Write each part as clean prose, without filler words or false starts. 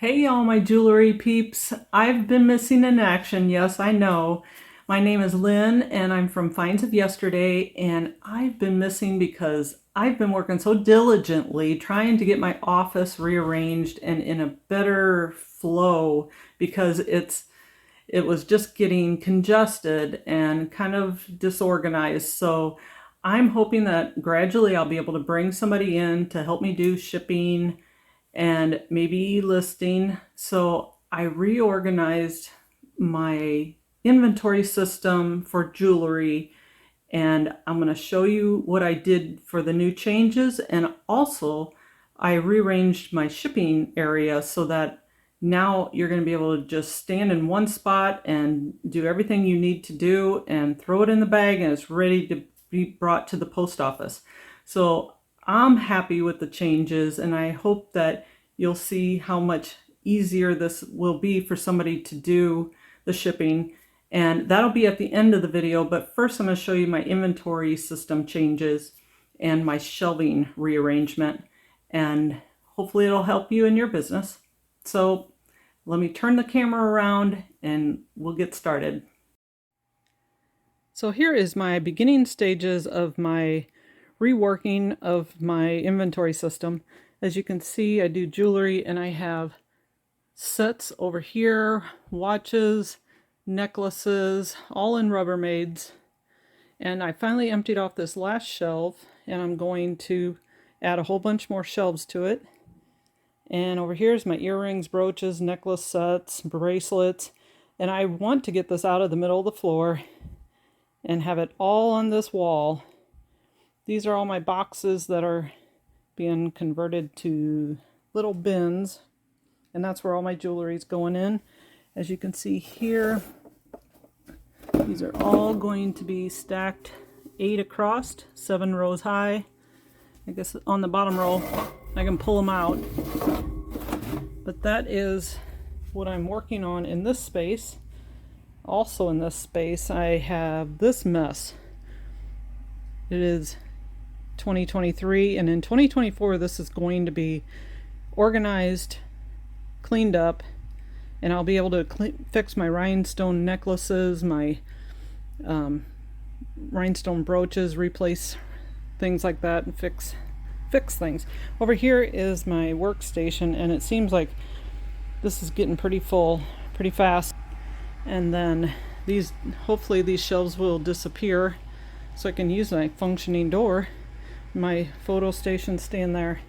Hey, all my jewelry peeps. I've been missing in action. Yes, I know. My name is Lynn and I'm from Finds of Yesterday, and I've been missing because I've been working so diligently trying to get my office rearranged and in a better flow because it was just getting congested and kind of disorganized. So I'm hoping that gradually I'll be able to bring somebody in to help me do shipping and maybe listing. So I reorganized my inventory system for jewelry, and I'm going to show you what I did for the new changes. And also I rearranged my shipping area so that now you're going to be able to just stand in one spot and do everything you need to do and throw it in the bag and it's ready to be brought to the post office. So I'm happy with the changes, and I hope that you'll see how much easier this will be for somebody to do the shipping. And that'll be at the end of the video, but first I'm going to show you my inventory system changes and my shelving rearrangement, and hopefully it'll help you in your business. So let me turn the camera around and we'll get started. So here is my beginning stages of my reworking of my inventory system. As you can see, I do jewelry and I have sets over here, watches, necklaces, all in Rubbermaids. And I finally emptied off this last shelf and I'm going to add a whole bunch more shelves to it. And over here is my earrings, brooches, necklace sets, bracelets. And I want to get this out of the middle of the floor and have it all on this wall. These are all my boxes that are being converted to little bins, and that's where all my jewelry is going in. As you can see here, these are all going to be stacked 8 across, 7 rows high. I guess on the bottom row I can pull them out, but that is what I'm working on in this space. Also in this space I have this mess. It is 2023, and in 2024 this is going to be organized, cleaned up, and I'll be able to fix my rhinestone necklaces, my rhinestone brooches, replace things like that, and fix things. Over here is my workstation, and it seems like this is getting pretty full pretty fast. And then hopefully these shelves will disappear so I can use my functioning door. My photo station staying there.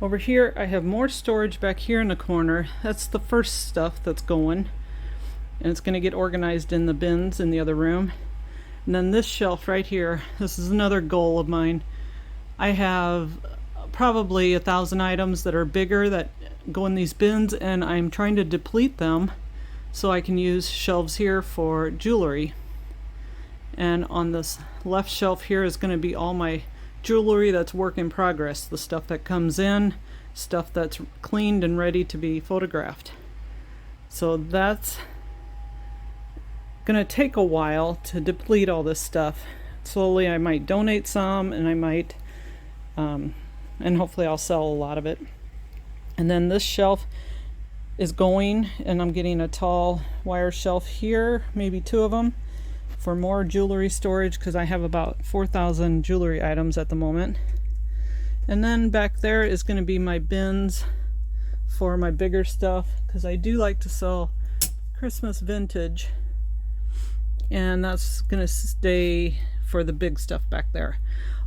Over here I have more storage back here in the corner. That's the first stuff that's going, and it's going to get organized in the bins in the other room. And then this shelf right here, this is another goal of mine. I have probably 1,000 items that are bigger that go in these bins, and I'm trying to deplete them so I can use shelves here for jewelry. And on this left shelf here is going to be all my jewelry that's work in progress, the stuff that comes in, stuff that's cleaned and ready to be photographed. So that's gonna take a while to deplete all this stuff. Slowly I might donate some, and I might and hopefully I'll sell a lot of it. And then this shelf is going, and I'm getting a tall wire shelf here, maybe 2 of them, for more jewelry storage, because I have about 4,000 jewelry items at the moment. And then back there is going to be my bins for my bigger stuff, because I do like to sell Christmas vintage, and that's going to stay for the big stuff back there.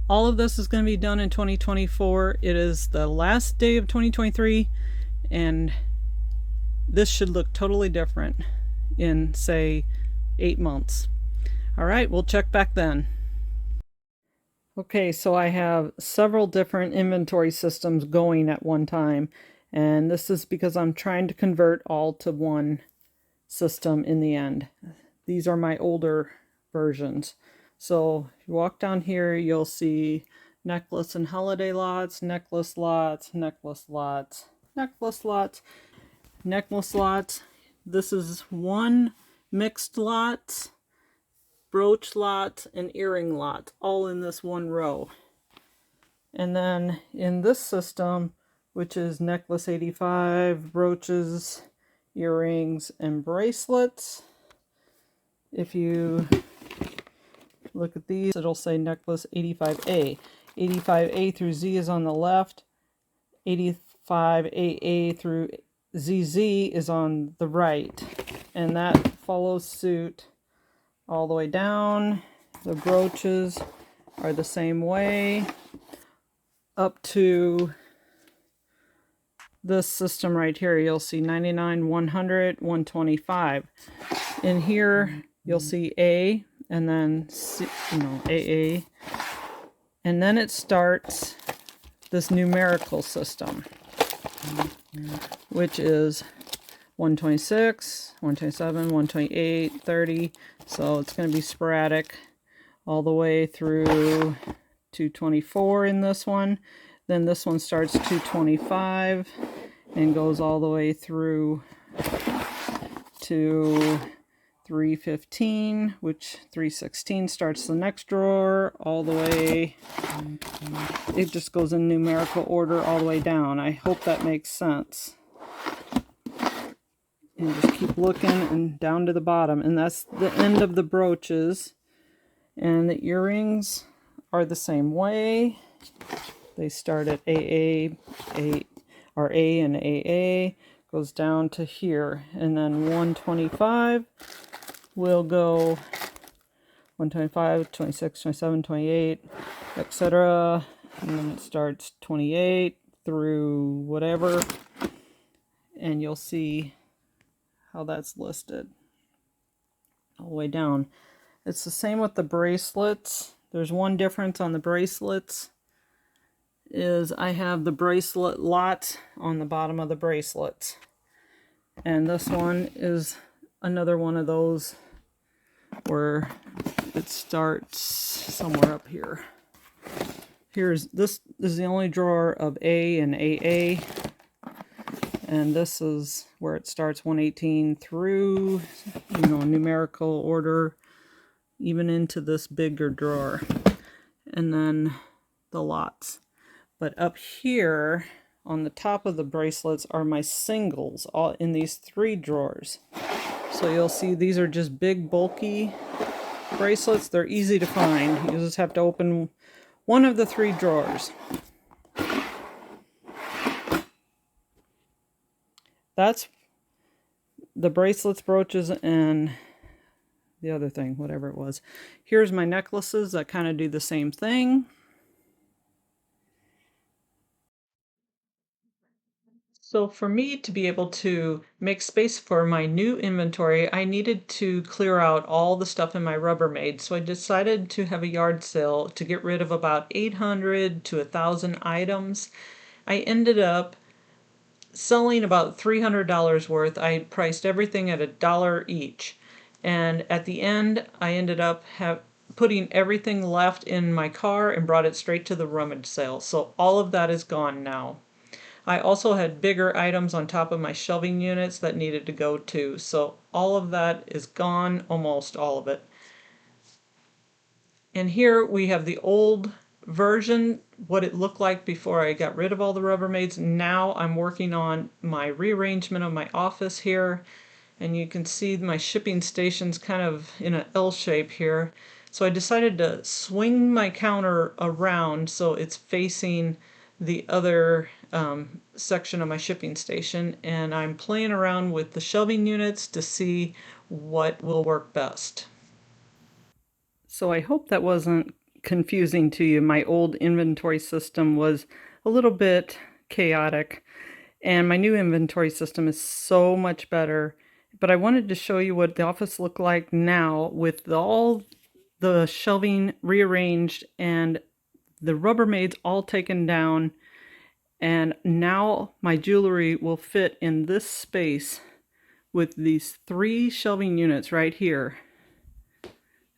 All of this is going to be done in 2024. It is the last day of 2023, and this should look totally different in, say, 8 months. All right, we'll check back then. Okay, so I have several different inventory systems going at one time, and this is because I'm trying to convert all to one system in the end. These are my older versions. So if you walk down here, you'll see necklace and holiday lots, necklace lots, necklace lots, necklace lots, necklace lots. This is one mixed lots, brooch lots, and earring lots, all in this one row. And then in this system which is necklace 85, brooches, earrings, and bracelets. If you look at these, it'll say necklace 85A. 85A through Z is on the left. 85AA through ZZ is on the right. And that follows suit all the way down. The brooches are the same way up to this system right here. You'll see 99, 100, 125. In here, you'll see A, and then C, AA. And then it starts this numerical system, which is 126, 127, 128, 30. So it's going to be sporadic all the way through 224 in this one. Then this one starts 225 and goes all the way through to 315, which 316 starts the next drawer all the way. It just goes in numerical order all the way down. I hope that makes sense. And just keep looking and down to the bottom. And that's the end of the brooches. And the earrings are the same way. They start at AA, or A and AA, goes down to here. And then 125 will go 125, 26, 27, 28, etc. And then it starts 28 through whatever. And you'll see how that's listed all the way down. It's the same with the bracelets. There's one difference on the bracelets, is I have the bracelet lot on the bottom of the bracelets. And this one is another one of those where it starts somewhere up here. This is the only drawer of A and AA. And this is where it starts 118 through, numerical order, even into this bigger drawer. And then the lots. But up here on the top of the bracelets are my singles, all in these 3 drawers. So you'll see these are just big, bulky bracelets. They're easy to find. You just have to open one of the 3 drawers. That's the bracelets, brooches, and the other thing, whatever it was. Here's my necklaces that kind of do the same thing. So for me to be able to make space for my new inventory, I needed to clear out all the stuff in my Rubbermaid. So I decided to have a yard sale to get rid of about 800 to 1,000 items. I ended up selling about $300 worth. I priced everything at $1 each. And at the end, I ended up putting everything left in my car and brought it straight to the rummage sale. So all of that is gone now. I also had bigger items on top of my shelving units that needed to go too. So all of that is gone, almost all of it. And here we have the old version, what it looked like before I got rid of all the Rubbermaids. Now I'm working on my rearrangement of my office here. And you can see my shipping station's kind of in an L shape here. So I decided to swing my counter around so it's facing the other section of my shipping station. And I'm playing around with the shelving units to see what will work best. So I hope that wasn't confusing to you. My old inventory system was a little bit chaotic, and my new inventory system is so much better. But I wanted to show you what the office looked like now with all the shelving rearranged and the Rubbermaids all taken down. And now my jewelry will fit in this space with these 3 shelving units right here.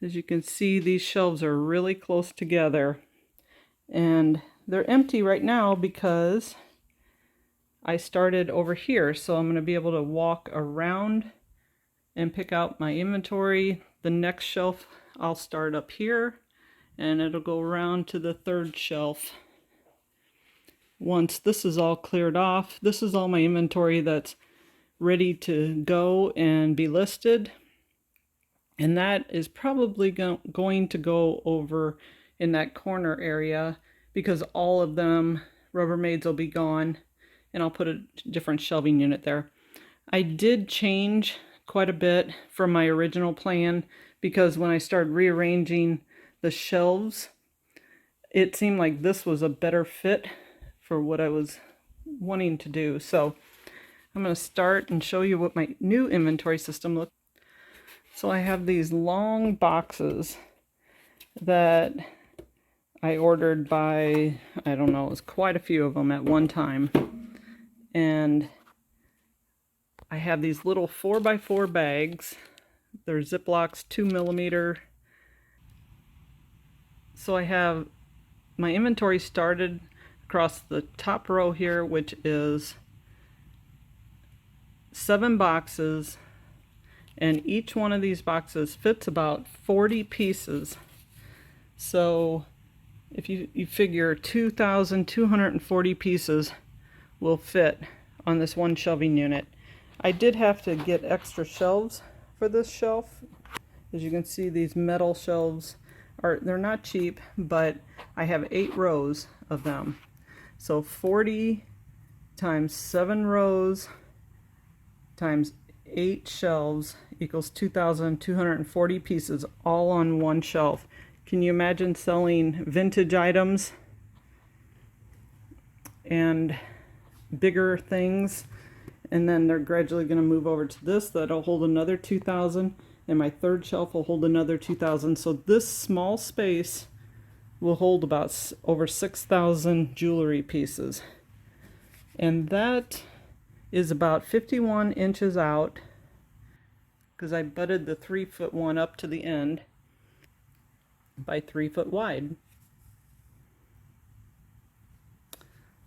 As you can see, these shelves are really close together. And they're empty right now because I started over here. So I'm going to be able to walk around and pick out my inventory. The next shelf I'll start up here, and it'll go around to the 3rd shelf. once this is all cleared off, this is all my inventory that's ready to go and be listed. And that is probably going to go over in that corner area because all of them Rubbermaids will be gone, and I'll put a different shelving unit there. I did change quite a bit from my original plan because when I started rearranging the shelves, it seemed like this was a better fit for what I was wanting to do. So I'm going to start and show you what my new inventory system looks like. So I have these long boxes that I ordered by, I don't know, it was quite a few of them at one time. And I have these little 4x4 bags. They're Ziplocs 2mm. So I have my inventory started across the top row here, which is 7 boxes, and each one of these boxes fits about 40 pieces. So if you figure 2,240 pieces will fit on this one shelving unit. I did have to get extra shelves for this shelf. As you can see, these metal shelves they're not cheap, but I have 8 rows of them. So 40 times 7 rows times 8 shelves equals 2,240 pieces all on one shelf. Can you imagine selling vintage items and bigger things? And then they're gradually going to move over to this. That'll hold another 2,000, and my third shelf will hold another 2,000. So this small space will hold about over 6,000 jewelry pieces. And that is about 51 inches out, because I butted the 3-foot one up to the end by 3 foot wide.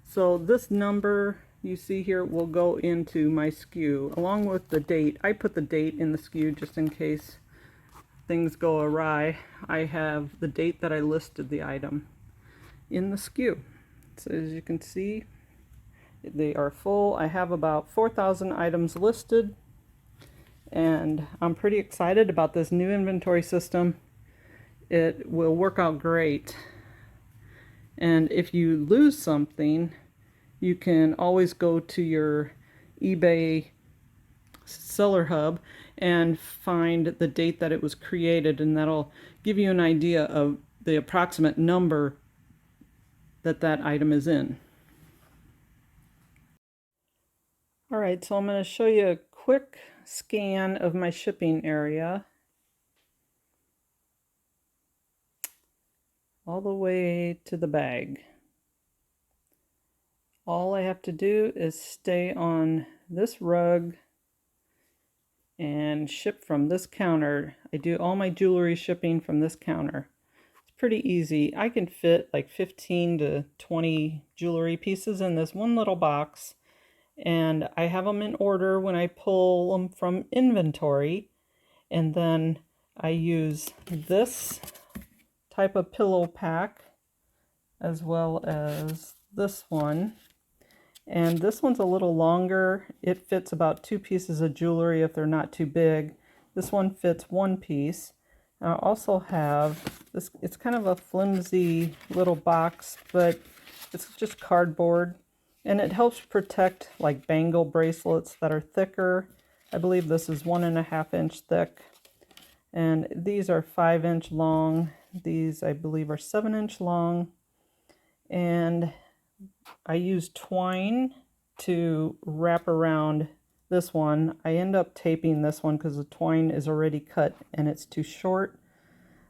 So this number you see here will go into my SKU along with the date. I put the date in the SKU just in case things go awry. I have the date that I listed the item in the SKU. So as you can see, they are full. I have about 4,000 items listed, and I'm pretty excited about this new inventory system. It will work out great. And if you lose something, you can always go to your eBay seller hub and find the date that it was created, and that'll give you an idea of the approximate number that that item is in. All right, so I'm going to show you a quick scan of my shipping area all the way to the bag. All I have to do is stay on this rug and ship from this counter. I do all my jewelry shipping from this counter. It's pretty easy. I can fit like 15 to 20 jewelry pieces in this one little box, and I have them in order when I pull them from inventory. And then I use this type of pillow pack as well as this one. And this one's a little longer. It fits about 2 pieces of jewelry if they're not too big. This one fits 1 piece. I also have this, it's kind of a flimsy little box, but it's just cardboard, and it helps protect like bangle bracelets that are thicker. I believe this is 1.5 inch thick, and these are 5 inch long. These I believe are 7 inch long, and I use twine to wrap around this one. I end up taping this one because the twine is already cut and it's too short.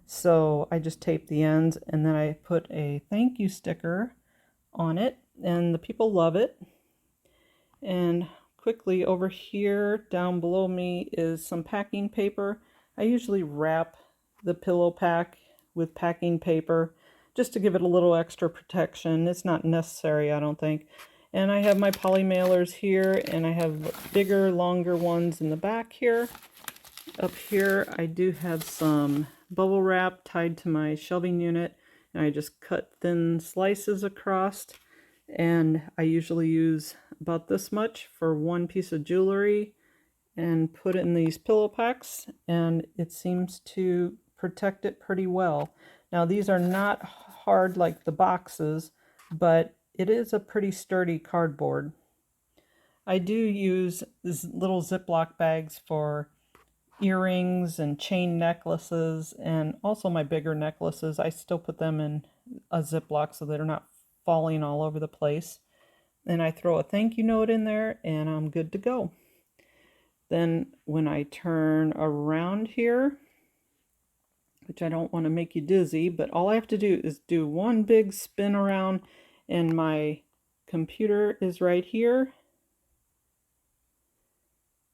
So I just tape the ends, and then I put a thank you sticker on it, and the people love it. And quickly over here down below me is some packing paper. I usually wrap the pillow pack with packing paper just to give it a little extra protection. It's not necessary, I don't think. And I have my poly mailers here, and I have bigger, longer ones in the back here. Up here I do have some bubble wrap tied to my shelving unit, and I just cut thin slices across. and I usually use about this much for one piece of jewelry and put it in these pillow packs, and it seems to protect it pretty well. Now these are not hard like the boxes, but it is a pretty sturdy cardboard. I do use these little Ziploc bags for earrings and chain necklaces, and also my bigger necklaces. I still put them in a Ziploc so they're not falling all over the place. And I throw a thank you note in there and I'm good to go. Then when I turn around here, which I don't want to make you dizzy, but all I have to do is do one big spin around, and my computer is right here,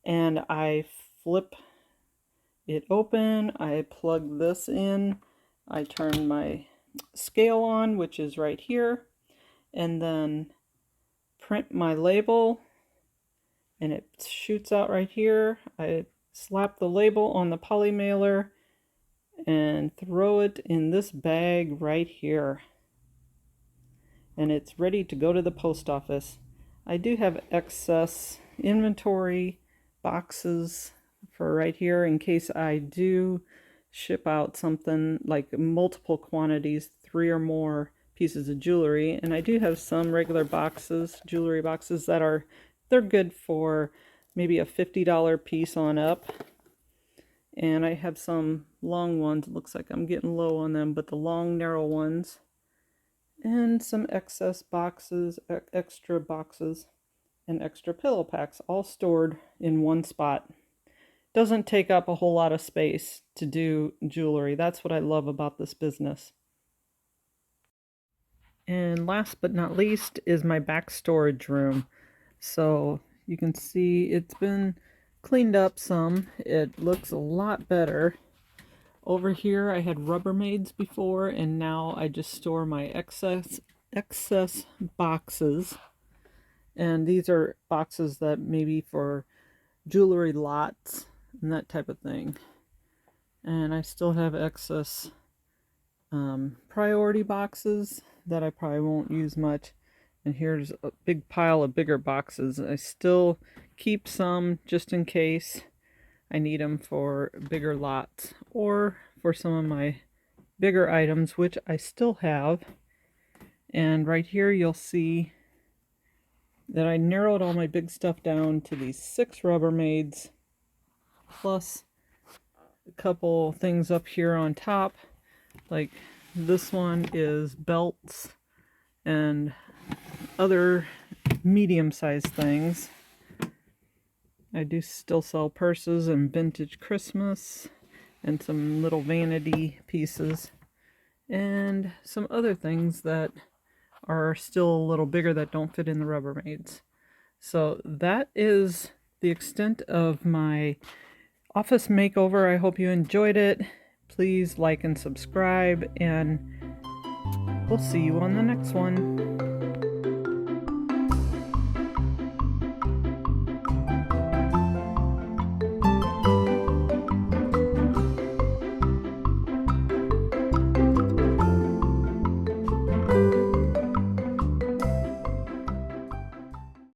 and I flip it open, I plug this in, I turn my scale on, which is right here, and then print my label, and it shoots out right here. I slap the label on the poly mailer and throw it in this bag right here, and it's ready to go to the post office. I do have excess inventory boxes for right here in case I do ship out something like multiple quantities, 3 or more pieces of jewelry. And I do have some regular boxes, jewelry boxes they're good for maybe a $50 piece on up. And I have some long ones. It looks like I'm getting low on them, but the long narrow ones, and some excess boxes, extra boxes, and extra pillow packs, all stored in one spot. Doesn't take up a whole lot of space to do jewelry. That's what I love about this business. And last but not least is my back storage room. So you can see it's been cleaned up some. It looks a lot better. Over here I had Rubbermaids before, and now I just store my excess boxes. And these are boxes that maybe for jewelry lots and that type of thing. And I still have excess priority boxes that I probably won't use much. And here's a big pile of bigger boxes. I still keep some just in case I need them for bigger lots or for some of my bigger items, which I still have. And right here you'll see that I narrowed all my big stuff down to these 6 Rubbermaids, plus a couple things up here on top. Like this one is belts and other medium-sized things. I do still sell purses and vintage Christmas and some little vanity pieces and some other things that are still a little bigger that don't fit in the Rubbermaids. So that is the extent of my office makeover. I hope you enjoyed it. Please like and subscribe, and we'll see you on the next one.